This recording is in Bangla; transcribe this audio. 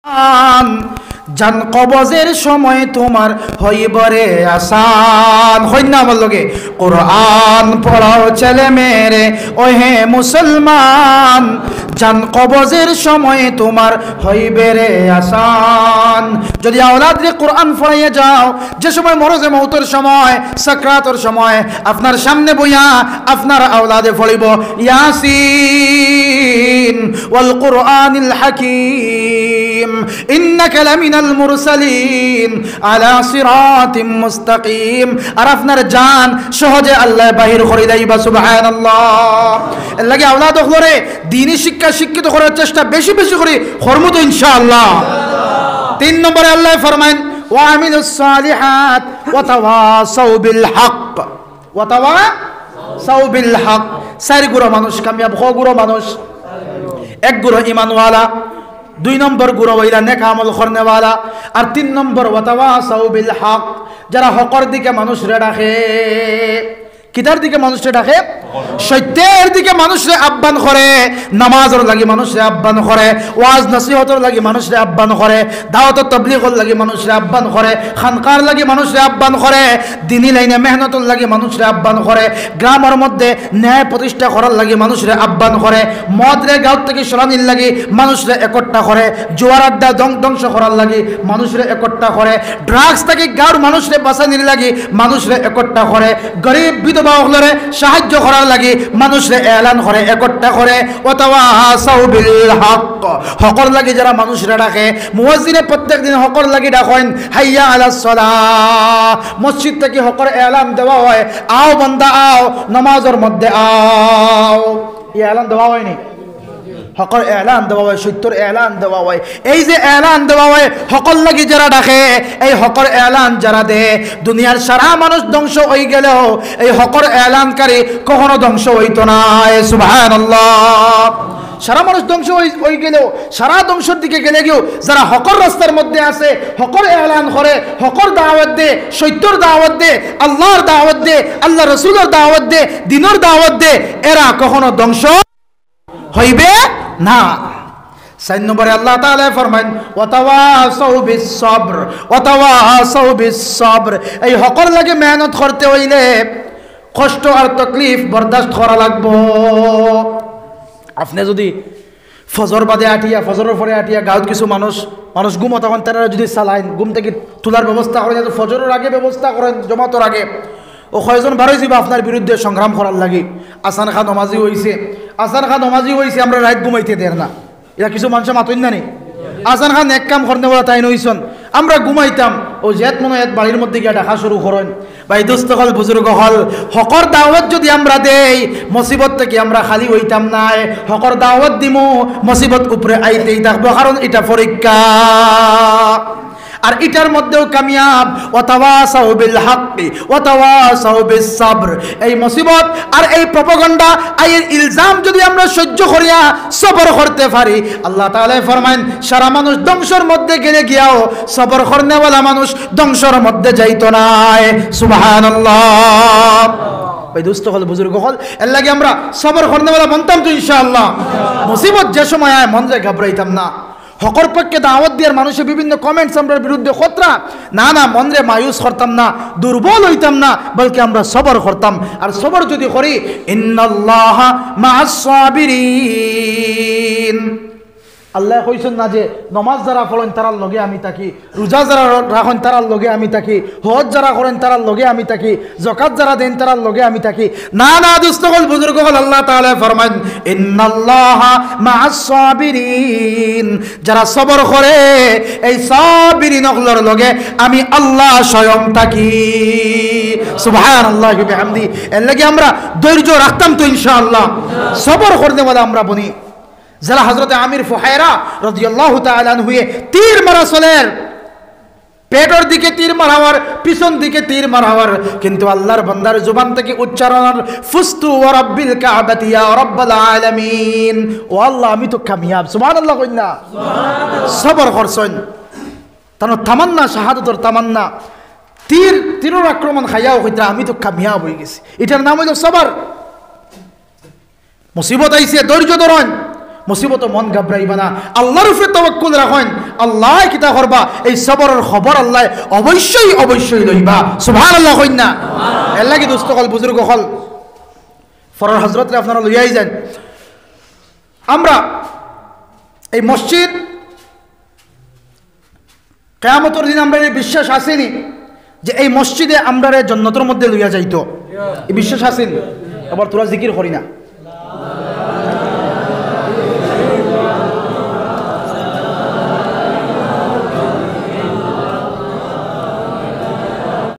জান কবজের সময় তোমার হইবরে আসান হই না আমার লগে কোরআন পড়াও ছেলে মেরে ও হে মুসলমান জান কবজের সময় তোমার হইবে রে আসান যদি আওলাদরে কোরআন পড়াইয়া যাও যে সময় মরজে মৌতের সময় সাকরাতের সময় আপনার সামনে বইয়া আপনার আওলাদে পড়িব ইয়াসিন ওয়াল কুরআনিল হাকীম ইন্নাকা লামিনাল মুরসালিন আলা সিরাতিম মুস্তাকিম আর আপনার জান সহজে আল্লাহ বাহির করে দেইবা সুবহানাল্লাহ এর লাগি আওলাদ হলরে দ্বীনি শিক্ষা শিক্ষিত করার চেষ্টা বেশি বেশি করে করব তো ইনশাআল্লাহ। 3 নম্বরে আল্লাহ ফরমায়েন ওয়া আমিলুস সালিহাত ওয়া তাওয়াসাউ বিল হক ওয়া তাওয়াসাউ বিল হক। 4 গুরু মানুষ কামিয়াব হ গুরু মানুষ, 1 গুরু ঈমানওয়ালা, 2 নম্বর গুরু হইলা নেক আমল করনেওয়ালা, আর 3 নম্বর ওয়া তাওয়াসাউ বিল হক যারা হকর দিকে মানুষরে ডাকে। কিতার দিকে মানুষরে ডাকে? সত্যের দিকে মানুষরে আহ্বান করে, নামাজের লাগি মানুষরে আহ্বান করে, ওয়াজ নসিহতের লাগি মানুষরে আহ্বান করে, দাওয়াত তাবলীগের লাগি মানুষরে আহ্বান করে, খানকার লাগি মানুষরে আহ্বান করে, দিনী লাইনে মেহনতের লাগি মানুষরে আহ্বান করে, গ্রামের মধ্যে ন্যায় প্রতিষ্ঠা করার লাগি মানুষরে আহ্বান করে, মদরে গাঁও থেকে সরানির লাগি মানুষরে একট্টা করে, জোয়ার আড্ডা ধ্বংস করার লাগি মানুষরে একট্টা করে, ড্রাগস থেকে গাঁর মানুষরে বাঁচানির লাগি মানুষরে একট্টা করে, গরিব বিধবা হলরে সাহায্য করার লাগি মানুষরে এলান করে একট্টা করে। ওয়াতাওয়াসাউ বিল হক হকর লাগি যারা মানুষরে ডাকে। মুয়াজ্জিনে প্রত্যেকদিন হকর লাগি ডাকেন হাইয়া আলাস সালাহ, মসজিদ থেকে হকর এলান দেওয়া হয় আও বান্দা আও নামাজের মধ্যে আও, এই এলান দেওয়া হয়নি? হকর এলান দেওয়া হয়, সত্যর এলান দেওয়া হয়। এই যে এলান দেওয়া হয় হকর লাগি যারা ডাকে, এই হকর এলান যারা দে, দুনিয়ার সারা মানুষ ধ্বংস হয়ে গেলেও এই হকর এলানকারী কখনো ধ্বংস হইতো না। সুবহানাল্লাহ। সারা মানুষ ধ্বংস হয়ে গেলেও, সারা ধ্বংসের দিকে গেলে গিয়েও যারা হকর রাস্তার মধ্যে আছে, হকর এলান করে, হকর দাওয়াত দে, সত্যর দাওয়াত দে, আল্লাহর দাওয়াত দে, আল্লাহ রসুলের দাওয়াত দে, দিনের দাওয়াত দে, এরা কখনো ধ্বংস হইবে না। 4 নম্বরে আল্লাহ তাআলা ফরমান ওয়াতাওয়াসাউ বিস সবর ওয়াতাওয়াসাউ বিস সবর। এই হকর লাগে মেহনত করতে হইলে কষ্ট আর তকলিফ বরদাস্ত করা লাগবো। আপনি যদি ফজর বাদে আটিয়া, ফজরের পরে আটিয়া গাঁৱত কিছু মানুষ ঘুমো, তখন তারা যদি চালাইন, ঘুম থেকে তোলার ব্যবস্থা করেন, ফজরের আগে ব্যবস্থা করেন, জমাতর আগে ও কয়জন বারোই যাবা আপনার বিরুদ্ধে সংগ্রাম করার লাগে। আসান খান নমাজি হয়েছে, আসান খান নমাজি হয়েছে, আমরা রাত ঘুমাইতে দেয় না, এরা কিছু মানুষ মাতইন না নি। আসান খান এক কাম করতে বলা তাই নইছন, আমরা ঘুমাইতাম ও জেত মনে এক বাড়ির মধ্যে গিয়ে দেখা শুরু করেন। ভাই দোস্ত হল, বুজুর্গ হল, হকর দাওয়াত যদি আমরা দেই মুসিবত থেকে আমরা খালি হইতাম না। হকর দাওয়াত দিমু, মুসিবত উপরে আইতেই থাকবো, কারণ এটা পরীক্ষা। আর এটার মধ্যেও কামিয়াব ওয়াতাওয়াসাউ বিল হক ওয়াতাওয়াসাউ বিস সবর। এই মুসিবত আর এই প্রপাগান্ডা আর এই ইলজাম যদি আমরা সহ্য করিয়া সবর করতে পারি, আল্লাহ তাআলা ফরমায়েন সারা মানুষ ধ্বংসের মধ্যে গেলে গিয়াও সবর করনেওয়ালা মানুষ ধ্বংসের মধ্যে যাইতো না। সুবহানাল্লাহ। ভাই দোস্ত হল, বুজুর্গ হল, এর লাগে আমরা সবর করনেওয়ালা বনতাম তো ইনশাআল্লাহ। মুসিবত যে সময় আয় মন যায় ঘাবড়াইতাম না। হকর পক্ষে দাওয়াত দেওয়ার মানুষের বিভিন্ন কমেন্টস আমরা বিরুদ্ধে খতরা না, মনরে মায়ুস করতাম না, দুর্বল হইতাম না, বলকে আমরা সবর করতাম। আর সবর যদি করি, ইন্নাল্লাহা মা'আস সাবিরিন। আল্লাহ কইছেন না যে নমাজ যারা পড়েন তারার লগে আমি থাকি, রোজা যারা রাখেন তারার লগে আমি থাকি, হজ যারা করেন তারার লগে আমি থাকি, যাকাত যারা দেন তারার লগে আমি থাকি। না দুস্থকল বুজুর্গকল, আল্লাহ তাআলা ফরমান ইন্নাল্লাহা মা'আস সাবিরিন। যারা সবর করে এই সাবিরিনগুলোর লগে আমি আল্লাহ স্বয়ং থাকি। সুবহানাল্লাহি ওয়া বিহামদি। এর লাগে আমরা ধৈর্য রাখতাম তো ইনশাআল্লাহ, সবর করতে বলে আমরা বনি। যারা হযরতে আমির ফুহায়রা রাদিয়াল্লাহু তাআলা আনহু তীর মারা চলের, পেটের দিকে তীর মারাবার, পিছন দিকে তীর মারাবার, কিন্তু আল্লাহর বান্দার জবান থেকে উচ্চারণ ফুস্তু ওয়া রাব্বিল কাবাতি ইয়া রাব্বাল আলামিন। ও আল্লাহ আমি তো কামিয়াব। সুবহানাল্লাহ কইনা, সবর করছেন। তার তামান্না, শাহাদাতের তামান্না, তীরের আক্রমণ খাইয়াও কইতা আমি তো কামিয়াব হয়ে গেছি। এটার নাম হইল সবর। মুসিবত আইছে, ধৈর্য ধরেন, মুসিবত মন ঘাবড়াইবা না, আল্লাহর উপরে তাওয়াক্কুল রাখেন, আল্লাহ কিতা করবা, এই সবরের খবর আল্লাহ অবশ্যই অবশ্যই লইবা। সুবহানাল্লাহ কইন না? এর লাগি দোস্ত হল, বুজুর্গ হল, ফরর হযরতরে আপনারা লইয়াই যান। আমরা এই মসজিদ কিয়ামতের দিন আমরা এই বিশ্বাস আসেনি যে এই মসজিদে আমরা জান্নাতের মধ্যে লইয়া যাইতো, এই বিশ্বাস আসেনি। আবার তোরা জিকির করি না।